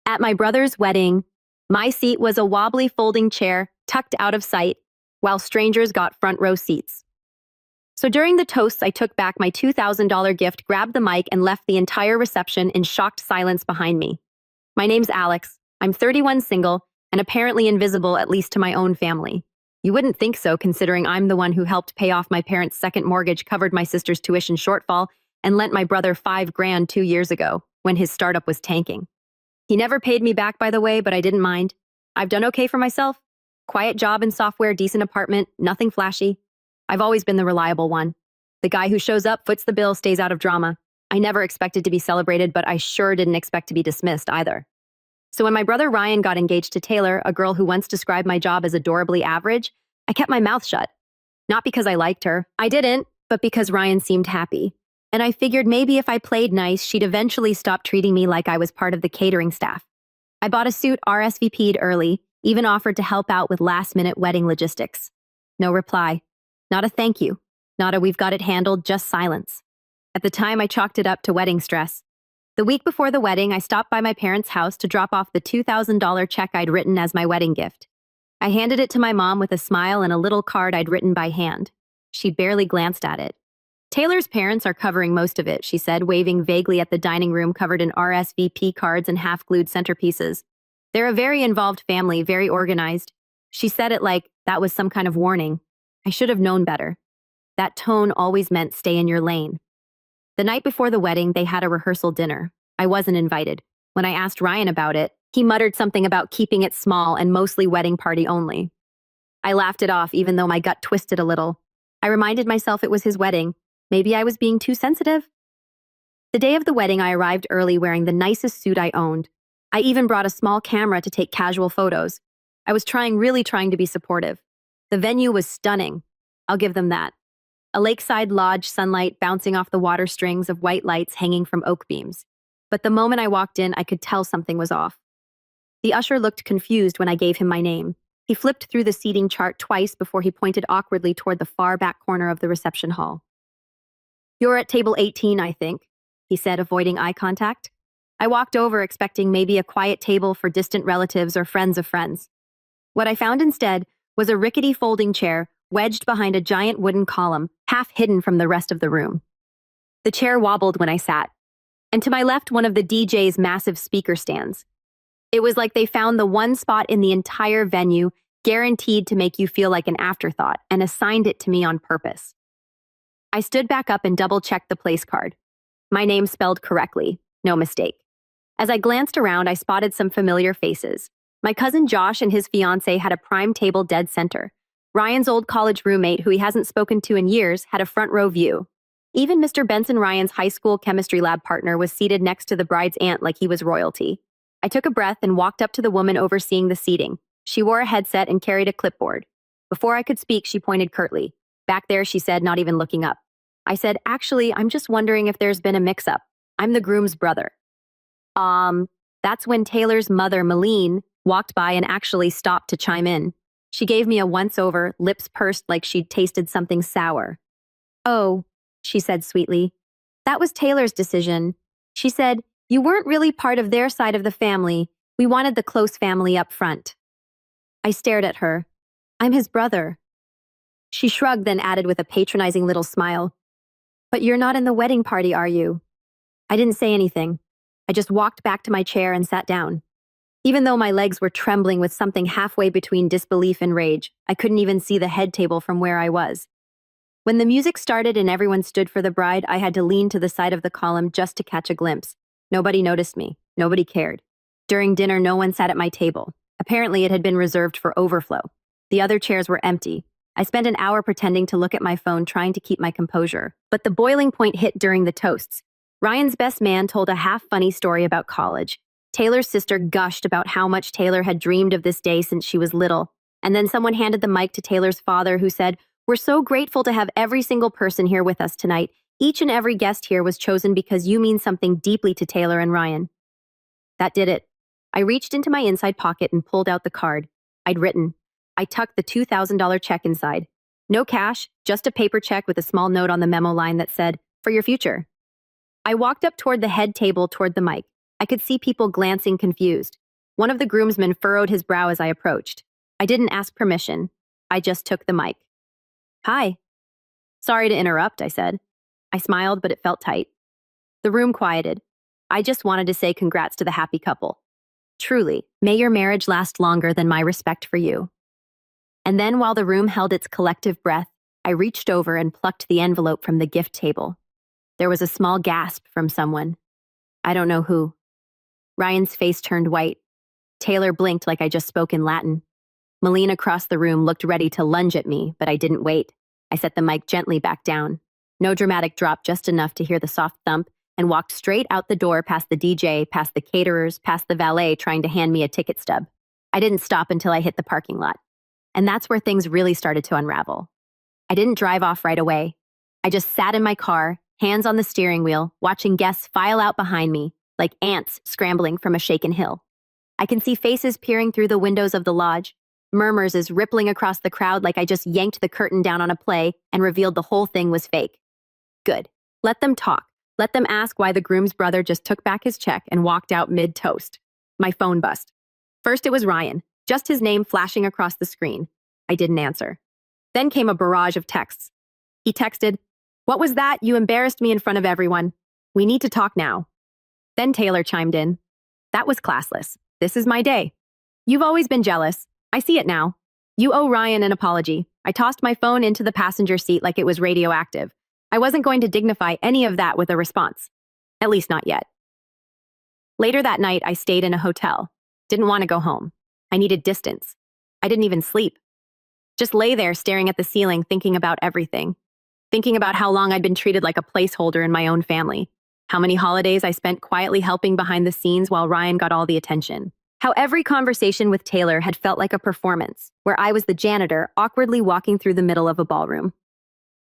At my brother's wedding, my seat was a wobbly folding chair tucked out of sight, while strangers got front row seats. So during the toasts, I took back my $2,000 gift, grabbed the mic, and left the entire reception in shocked silence behind me. My name's Alex. I'm 31, single, and apparently invisible, at least to my own family. You wouldn't think so, considering I'm the one who helped pay off my parents' second mortgage, covered my sister's tuition shortfall, and lent my brother $5,000 2 years ago, when his startup was tanking. He never paid me back, by the way, but I didn't mind. I've done okay for myself. Quiet job in software, decent apartment, nothing flashy. I've always been the reliable one. The guy who shows up, foots the bill, stays out of drama. I never expected to be celebrated, but I sure didn't expect to be dismissed either. So when my brother Ryan got engaged to Taylor, a girl who once described my job as adorably average, I kept my mouth shut. Not because I liked her. I didn't, but because Ryan seemed happy. And I figured maybe if I played nice, she'd eventually stop treating me like I was part of the catering staff. I bought a suit, RSVP'd early, even offered to help out with last-minute wedding logistics. No reply. Not a thank you. Not a we've got it handled, just silence. At the time, I chalked it up to wedding stress. The week before the wedding, I stopped by my parents' house to drop off the $2,000 check I'd written as my wedding gift. I handed it to my mom with a smile and a little card I'd written by hand. She barely glanced at it. Taylor's parents are covering most of it, she said, waving vaguely at the dining room covered in RSVP cards and half-glued centerpieces. They're a very involved family, very organized. She said it like that was some kind of warning. I should have known better. That tone always meant stay in your lane. The night before the wedding, they had a rehearsal dinner. I wasn't invited. When I asked Ryan about it, he muttered something about keeping it small and mostly wedding party only. I laughed it off, even though my gut twisted a little. I reminded myself it was his wedding. Maybe I was being too sensitive. The day of the wedding, I arrived early wearing the nicest suit I owned. I even brought a small camera to take casual photos. I was really trying to be supportive. The venue was stunning. I'll give them that. A lakeside lodge, sunlight bouncing off the water strings of white lights hanging from oak beams. But the moment I walked in, I could tell something was off. The usher looked confused when I gave him my name. He flipped through the seating chart twice before he pointed awkwardly toward the far back corner of the reception hall. "You're at table 18, I think," he said, avoiding eye contact. I walked over expecting maybe a quiet table for distant relatives or friends of friends. What I found instead was a rickety folding chair wedged behind a giant wooden column, half hidden from the rest of the room. The chair wobbled when I sat, and to my left, one of the DJ's massive speaker stands. It was like they found the one spot in the entire venue guaranteed to make you feel like an afterthought and assigned it to me on purpose. I stood back up and double-checked the place card. My name spelled correctly, no mistake. As I glanced around, I spotted some familiar faces. My cousin Josh and his fiancée had a prime table dead center. Ryan's old college roommate, who he hasn't spoken to in years, had a front row view. Even Mr. Benson Ryan's high school chemistry lab partner was seated next to the bride's aunt like he was royalty. I took a breath and walked up to the woman overseeing the seating. She wore a headset and carried a clipboard. Before I could speak, she pointed curtly. "Back there," she said, not even looking up. I said, "Actually, I'm just wondering if there's been a mix-up. I'm the groom's brother." That's when Taylor's mother, Malene, walked by and actually stopped to chime in. She gave me a once-over, lips pursed like she'd tasted something sour. "Oh," she said sweetly, "that was Taylor's decision." She said, "You weren't really part of their side of the family. We wanted the close family up front." I stared at her. "I'm his brother." She shrugged, then added with a patronizing little smile, "But you're not in the wedding party, are you?" I didn't say anything. I just walked back to my chair and sat down. Even though my legs were trembling with something halfway between disbelief and rage, I couldn't even see the head table from where I was. When the music started and everyone stood for the bride, I had to lean to the side of the column just to catch a glimpse. Nobody noticed me. Nobody cared. During dinner, no one sat at my table. Apparently, it had been reserved for overflow. The other chairs were empty. I spent an hour pretending to look at my phone, trying to keep my composure. But the boiling point hit during the toasts. Ryan's best man told a half-funny story about college. Taylor's sister gushed about how much Taylor had dreamed of this day since she was little. And then someone handed the mic to Taylor's father, who said, "We're so grateful to have every single person here with us tonight. Each and every guest here was chosen because you mean something deeply to Taylor and Ryan." That did it. I reached into my inside pocket and pulled out the card. I'd written. I tucked the $2,000 check inside. No cash, just a paper check with a small note on the memo line that said, "For your future." I walked up toward the head table toward the mic. I could see people glancing confused. One of the groomsmen furrowed his brow as I approached. I didn't ask permission. I just took the mic. Hi. Sorry to interrupt, I said. I smiled, but it felt tight. The room quieted. I just wanted to say congrats to the happy couple. Truly, may your marriage last longer than my respect for you. And then while the room held its collective breath, I reached over and plucked the envelope from the gift table. There was a small gasp from someone. I don't know who. Ryan's face turned white. Taylor blinked like I just spoke in Latin. Melina across the room looked ready to lunge at me, but I didn't wait. I set the mic gently back down. No dramatic drop, just enough to hear the soft thump, and walked straight out the door past the DJ, past the caterers, past the valet trying to hand me a ticket stub. I didn't stop until I hit the parking lot. And that's where things really started to unravel. I didn't drive off right away. I just sat in my car, hands on the steering wheel, watching guests file out behind me, like ants scrambling from a shaken hill. I can see faces peering through the windows of the lodge, murmurs is rippling across the crowd like I just yanked the curtain down on a play and revealed the whole thing was fake. Good. Let them talk. Let them ask why the groom's brother just took back his check and walked out mid-toast. My phone buzzed. First it was Ryan, just his name flashing across the screen. I didn't answer. Then came a barrage of texts. He texted, "What was that? You embarrassed me in front of everyone. We need to talk now." Then Taylor chimed in. "That was classless. This is my day. You've always been jealous. I see it now. You owe Ryan an apology. I tossed my phone into the passenger seat like it was radioactive. I wasn't going to dignify any of that with a response. At least not yet." Later that night, I stayed in a hotel. Didn't want to go home. I needed distance. I didn't even sleep. Just lay there staring at the ceiling, thinking about everything. Thinking about how long I'd been treated like a placeholder in my own family. How many holidays I spent quietly helping behind the scenes while Ryan got all the attention. How every conversation with Taylor had felt like a performance, where I was the janitor awkwardly walking through the middle of a ballroom.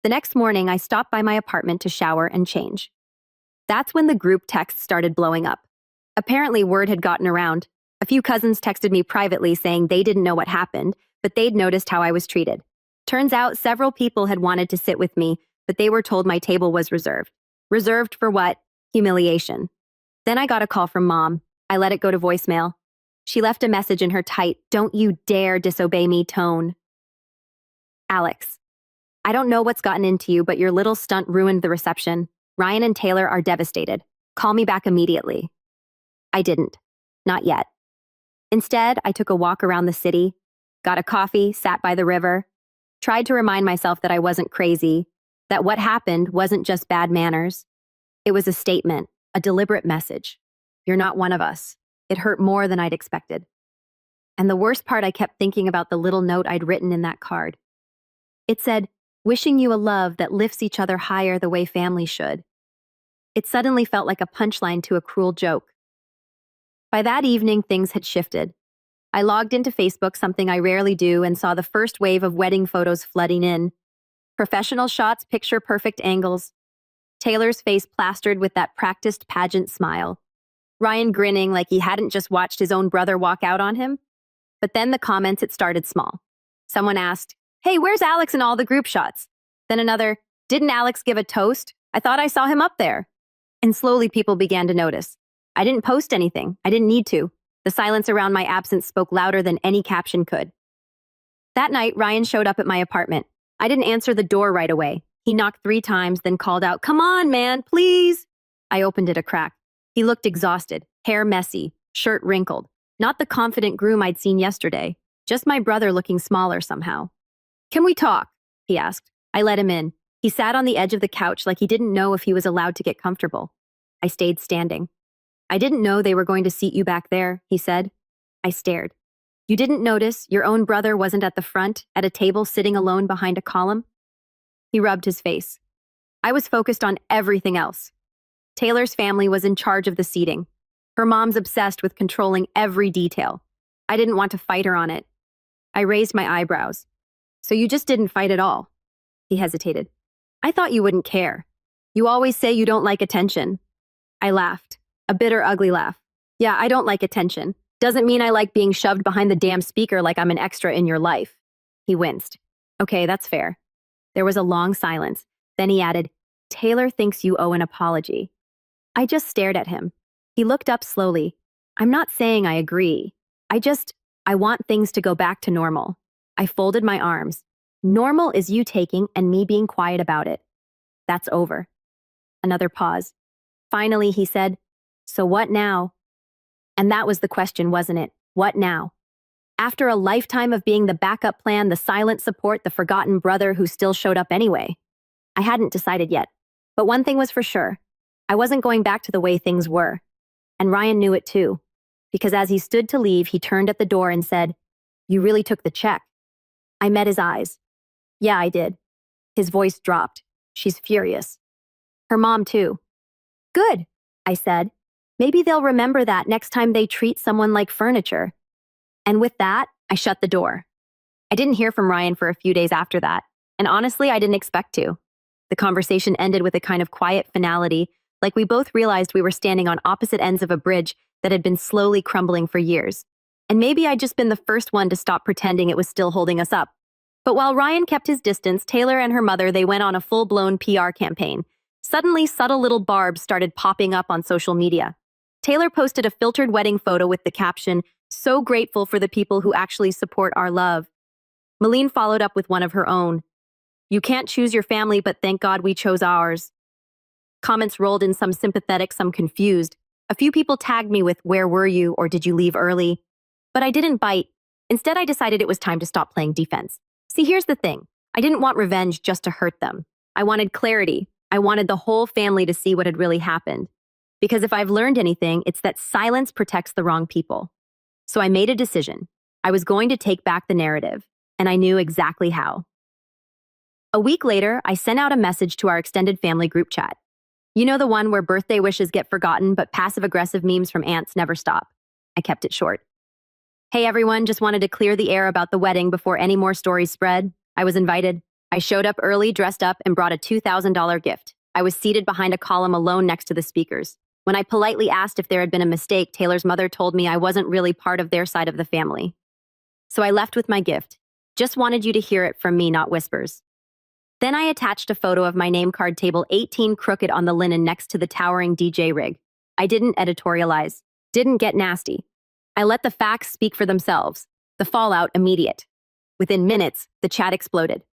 The next morning, I stopped by my apartment to shower and change. That's when the group texts started blowing up. Apparently, word had gotten around. A few cousins texted me privately saying they didn't know what happened, but they'd noticed how I was treated. Turns out several people had wanted to sit with me, but they were told my table was reserved. Reserved for what? Humiliation. Then I got a call from Mom. I let it go to voicemail. She left a message in her tight, "Don't you dare disobey me" tone. "Alex, I don't know what's gotten into you, but your little stunt ruined the reception. Ryan and Taylor are devastated. Call me back immediately." I didn't. Not yet. Instead, I took a walk around the city, got a coffee, sat by the river, tried to remind myself that I wasn't crazy, that what happened wasn't just bad manners. It was a statement, a deliberate message. You're not one of us. It hurt more than I'd expected. And the worst part, I kept thinking about the little note I'd written in that card. It said, "Wishing you a love that lifts each other higher the way family should." It suddenly felt like a punchline to a cruel joke. By that evening, things had shifted. I logged into Facebook, something I rarely do, and saw the first wave of wedding photos flooding in. Professional shots, picture-perfect angles. Taylor's face plastered with that practiced pageant smile. Ryan grinning like he hadn't just watched his own brother walk out on him. But then the comments, it started small. Someone asked, "Hey, where's Alex in all the group shots?" Then another, "Didn't Alex give a toast? I thought I saw him up there." And slowly people began to notice. I didn't post anything. I didn't need to. The silence around my absence spoke louder than any caption could. That night, Ryan showed up at my apartment. I didn't answer the door right away. He knocked 3 times, then called out, "Come on, man, please." I opened it a crack. He looked exhausted, hair messy, shirt wrinkled. Not the confident groom I'd seen yesterday, just my brother looking smaller somehow. "Can we talk?" he asked. I let him in. He sat on the edge of the couch like he didn't know if he was allowed to get comfortable. I stayed standing. "I didn't know they were going to seat you back there," he said. I stared. "You didn't notice your own brother wasn't at the front, at a table sitting alone behind a column?" He rubbed his face. I was focused on everything else. Taylor's family was in charge of the seating. Her mom's obsessed with controlling every detail. I didn't want to fight her on it. I raised my eyebrows. "So you just didn't fight at all?" He hesitated. "I thought you wouldn't care. You always say you don't like attention." I laughed. A bitter, ugly laugh. "Yeah, I don't like attention. Doesn't mean I like being shoved behind the damn speaker like I'm an extra in your life." He winced. "Okay, that's fair." There was a long silence. Then he added, "Taylor thinks you owe an apology." I just stared at him. He looked up slowly. "I'm not saying I agree. I want things to go back to normal. I folded my arms. Normal is you taking and me being quiet about it. That's over. Another pause. Finally, he said, "So what now?" And that was the question, wasn't it? What now? After a lifetime of being the backup plan, the silent support, the forgotten brother who still showed up anyway. I hadn't decided yet. But one thing was for sure. I wasn't going back to the way things were. And Ryan knew it too. Because as he stood to leave, he turned at the door and said, "You really took the check." I met his eyes. "Yeah, I did." His voice dropped. "She's furious." "Her mom too." "Good," I said. "Maybe they'll remember that next time they treat someone like furniture." And with that, I shut the door. I didn't hear from Ryan for a few days after that, and honestly, I didn't expect to. The conversation ended with a kind of quiet finality, like we both realized we were standing on opposite ends of a bridge that had been slowly crumbling for years. And maybe I'd just been the first one to stop pretending it was still holding us up. But while Ryan kept his distance, Taylor and her mother, they went on a full-blown PR campaign. Suddenly, subtle little barbs started popping up on social media. Taylor posted a filtered wedding photo with the caption, "So grateful for the people who actually support our love." Malene followed up with one of her own. "You can't choose your family, but thank God we chose ours." Comments rolled in, some sympathetic, some confused. A few people tagged me with, "Where were you?" or "Did you leave early?" But I didn't bite. Instead, I decided it was time to stop playing defense. See, here's the thing. I didn't want revenge just to hurt them. I wanted clarity. I wanted the whole family to see what had really happened. Because if I've learned anything, it's that silence protects the wrong people. So I made a decision. I was going to take back the narrative, and I knew exactly how. A week later, I sent out a message to our extended family group chat. You know, the one where birthday wishes get forgotten, but passive-aggressive memes from aunts never stop. I kept it short. "Hey everyone, just wanted to clear the air about the wedding before any more stories spread. I was invited. I showed up early, dressed up, and brought a $2,000 gift. I was seated behind a column alone next to the speakers. When I politely asked if there had been a mistake, Taylor's mother told me I wasn't really part of their side of the family. So I left with my gift. Just wanted you to hear it from me, not whispers." Then I attached a photo of my name card table 18 crooked on the linen next to the towering DJ rig. I didn't editorialize, didn't get nasty. I let the facts speak for themselves. The fallout immediate. Within minutes, the chat exploded.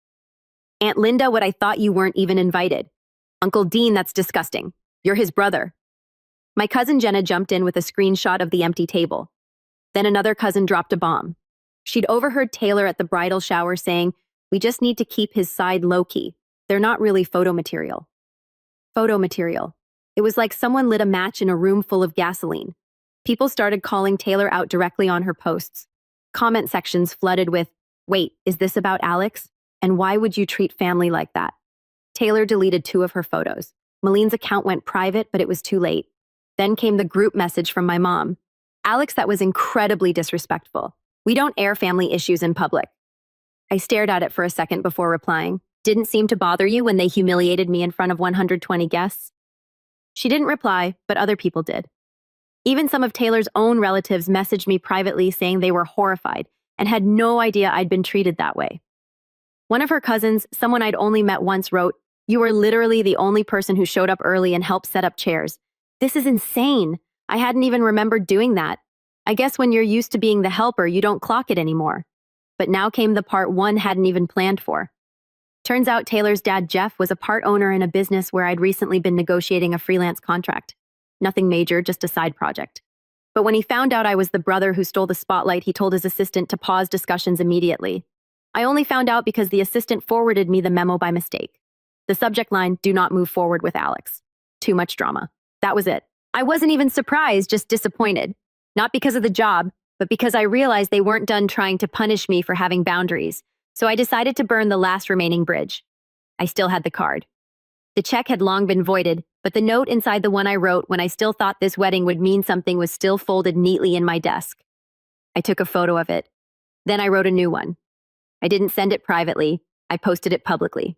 "Aunt Linda, what, I thought you weren't even invited. Uncle Dean, that's disgusting. You're his brother." My cousin Jenna jumped in with a screenshot of the empty table. Then another cousin dropped a bomb. She'd overheard Taylor at the bridal shower saying, "We just need to keep his side low-key. They're not really photo material." Photo material. It was like someone lit a match in a room full of gasoline. People started calling Taylor out directly on her posts. Comment sections flooded with, "Wait, is this about Alex? And why would you treat family like that?" Taylor deleted 2 of her photos. Malene's account went private, but it was too late. Then came the group message from my mom. "Alex, that was incredibly disrespectful. We don't air family issues in public." I stared at it for a second before replying. "Didn't seem to bother you when they humiliated me in front of 120 guests?" She didn't reply, but other people did. Even some of Taylor's own relatives messaged me privately saying they were horrified and had no idea I'd been treated that way. One of her cousins, someone I'd only met once, wrote, "You were literally the only person who showed up early and helped set up chairs. This is insane. I hadn't even remembered doing that. I guess when you're used to being the helper, you don't clock it anymore." But now came the part one hadn't even planned for. Turns out Taylor's dad, Jeff, was a part owner in a business where I'd recently been negotiating a freelance contract. Nothing major, just a side project. But when he found out I was the brother who stole the spotlight, he told his assistant to pause discussions immediately. I only found out because the assistant forwarded me the memo by mistake. The subject line, "Do not move forward with Alex." Too much drama. That was it. I wasn't even surprised, just disappointed. Not because of the job, but because I realized they weren't done trying to punish me for having boundaries. So I decided to burn the last remaining bridge. I still had the card. The check had long been voided, but the note inside the one I wrote when I still thought this wedding would mean something was still folded neatly in my desk. I took a photo of it. Then I wrote a new one. I didn't send it privately. I posted it publicly.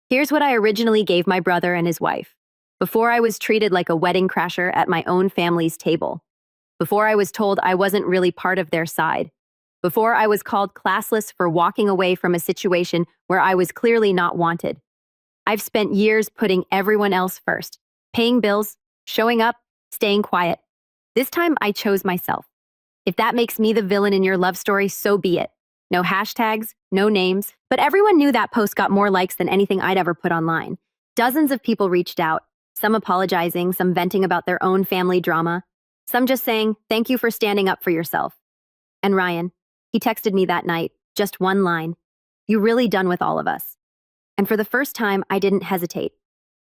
Here's what I originally gave my brother and his wife. Before I was treated like a wedding crasher at my own family's table. Before I was told I wasn't really part of their side. Before I was called classless for walking away from a situation where I was clearly not wanted. I've spent years putting everyone else first, paying bills, showing up, staying quiet. This time I chose myself. If that makes me the villain in your love story, so be it. No hashtags, no names, but everyone knew that post got more likes than anything I'd ever put online. Dozens of people reached out, some apologizing, some venting about their own family drama, some just saying, thank you for standing up for yourself. And Ryan, he texted me that night, just one line, "You really done with all of us." And for the first time, I didn't hesitate.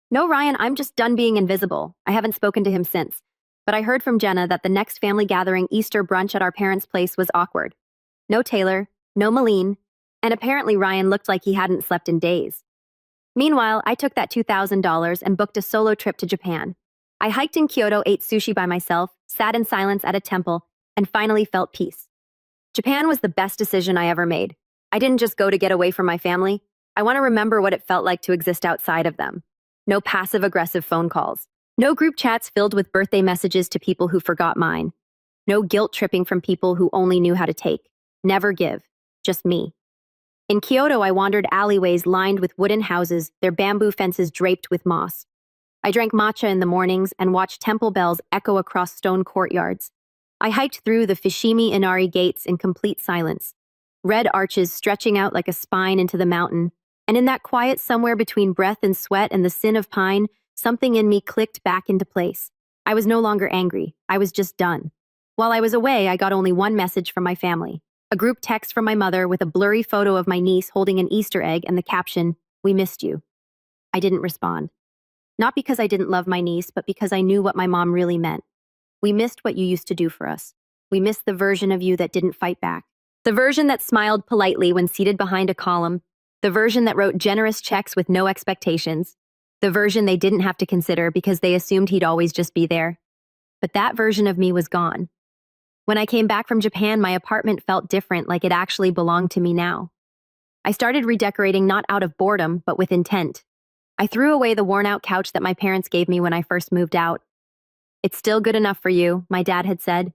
No, Ryan, I'm just done being invisible. I haven't spoken to him since. But I heard from Jenna that the next family gathering Easter brunch at our parents' place was awkward. No Taylor, no Malene, and apparently Ryan looked like he hadn't slept in days. Meanwhile, I took that $2,000 and booked a solo trip to Japan. I hiked in Kyoto, ate sushi by myself, sat in silence at a temple, and finally felt peace. Japan was the best decision I ever made. I didn't just go to get away from my family. I want to remember what it felt like to exist outside of them. No passive-aggressive phone calls. No group chats filled with birthday messages to people who forgot mine. No guilt-tripping from people who only knew how to take. Never give. Just me. In Kyoto, I wandered alleyways lined with wooden houses, their bamboo fences draped with moss. I drank matcha in the mornings and watched temple bells echo across stone courtyards. I hiked through the Fushimi Inari gates in complete silence, red arches stretching out like a spine into the mountain, and in that quiet somewhere between breath and sweat and the sin of pine, something in me clicked back into place. I was no longer angry. I was just done. While I was away, I got only one message from my family. A group text from my mother with a blurry photo of my niece holding an Easter egg and the caption, "We missed you." I didn't respond. Not because I didn't love my niece, but because I knew what my mom really meant. We missed what you used to do for us. We missed the version of you that didn't fight back. The version that smiled politely when seated behind a column. The version that wrote generous checks with no expectations. The version they didn't have to consider because they assumed he'd always just be there. But that version of me was gone. When I came back from Japan, my apartment felt different, like it actually belonged to me now. I started redecorating not out of boredom, but with intent. I threw away the worn-out couch that my parents gave me when I first moved out. "It's still good enough for you," my dad had said.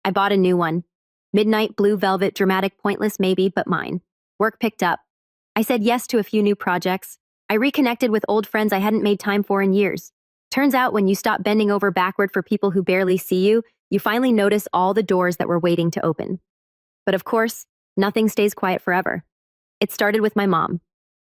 I bought a new one. Midnight blue velvet, dramatic, pointless maybe, but mine. Work picked up. I said yes to a few new projects. I reconnected with old friends I hadn't made time for in years. Turns out when you stop bending over backward for people who barely see you, you finally notice all the doors that were waiting to open. But of course, nothing stays quiet forever. It started with my mom.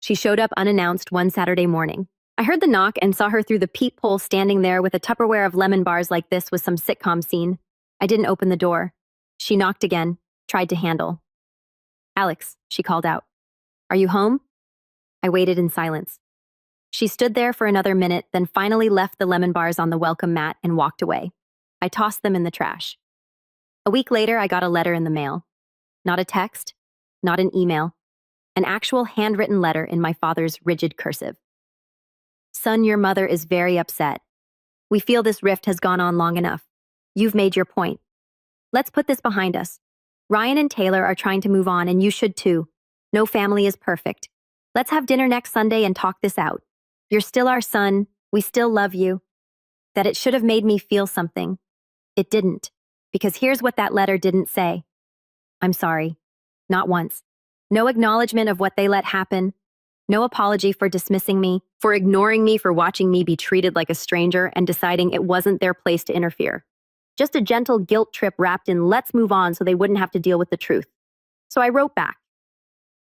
She showed up unannounced one Saturday morning. I heard the knock and saw her through the peephole standing there with a Tupperware of lemon bars like this was some sitcom scene. I didn't open the door. She knocked again, tried to handle. "Alex," she called out. "Are you home?" I waited in silence. She stood there for another minute, then finally left the lemon bars on the welcome mat and walked away. I tossed them in the trash. A week later, I got a letter in the mail. Not a text, not an email. An actual handwritten letter in my father's rigid cursive. "Son, your mother is very upset. We feel this rift has gone on long enough. You've made your point. Let's put this behind us. Ryan and Taylor are trying to move on, and you should too. No family is perfect. Let's have dinner next Sunday and talk this out. You're still our son. We still love you." That it should have made me feel something. It didn't, because here's what that letter didn't say. "I'm sorry." Not once. No acknowledgement of what they let happen. No apology for dismissing me, for ignoring me, for watching me be treated like a stranger and deciding it wasn't their place to interfere. Just a gentle guilt trip wrapped in "let's move on" so they wouldn't have to deal with the truth. So I wrote back.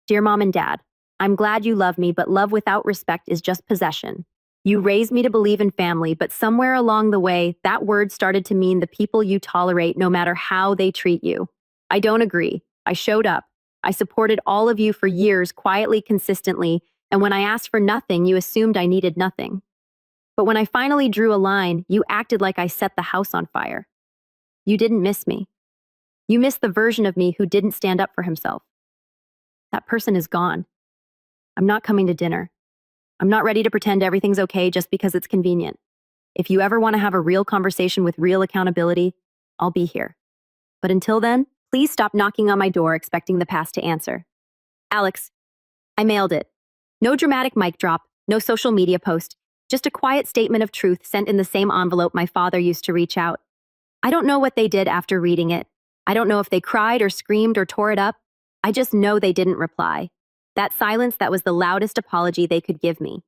"Dear Mom and Dad, I'm glad you love me, but love without respect is just possession. You raised me to believe in family, but somewhere along the way, that word started to mean the people you tolerate no matter how they treat you. I don't agree. I showed up. I supported all of you for years, quietly, consistently, and when I asked for nothing, you assumed I needed nothing. But when I finally drew a line, you acted like I set the house on fire. You didn't miss me. You missed the version of me who didn't stand up for himself. That person is gone. I'm not coming to dinner. I'm not ready to pretend everything's okay just because it's convenient. If you ever want to have a real conversation with real accountability, I'll be here. But until then, please stop knocking on my door expecting the past to answer. Alex." I mailed it. No dramatic mic drop, no social media post, just a quiet statement of truth sent in the same envelope my father used to reach out. I don't know what they did after reading it. I don't know if they cried or screamed or tore it up. I just know they didn't reply. That silence, that was the loudest apology they could give me.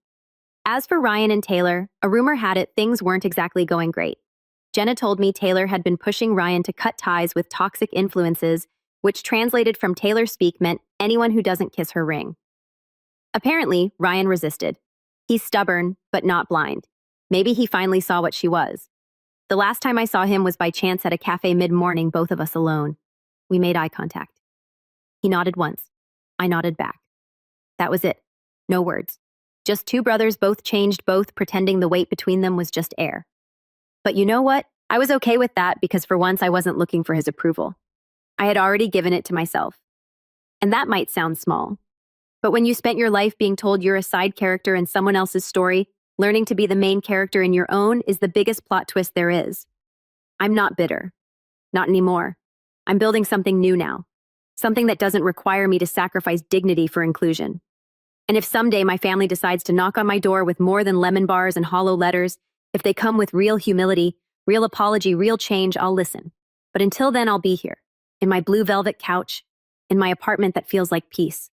As for Ryan and Taylor, a rumor had it things weren't exactly going great. Jenna told me Taylor had been pushing Ryan to cut ties with toxic influences, which translated from Taylor speak meant anyone who doesn't kiss her ring. Apparently, Ryan resisted. He's stubborn, but not blind. Maybe he finally saw what she was. The last time I saw him was by chance at a cafe mid-morning, both of us alone. We made eye contact. He nodded once. I nodded back. That was it. No words. Just two brothers, both changed, both pretending the weight between them was just air. But you know what? I was okay with that because for once I wasn't looking for his approval. I had already given it to myself. And that might sound small. But when you spent your life being told you're a side character in someone else's story, learning to be the main character in your own is the biggest plot twist there is. I'm not bitter. Not anymore. I'm building something new now. Something that doesn't require me to sacrifice dignity for inclusion. And if someday my family decides to knock on my door with more than lemon bars and hollow letters, if they come with real humility, real apology, real change, I'll listen. But until then, I'll be here, in my blue velvet couch, in my apartment that feels like peace.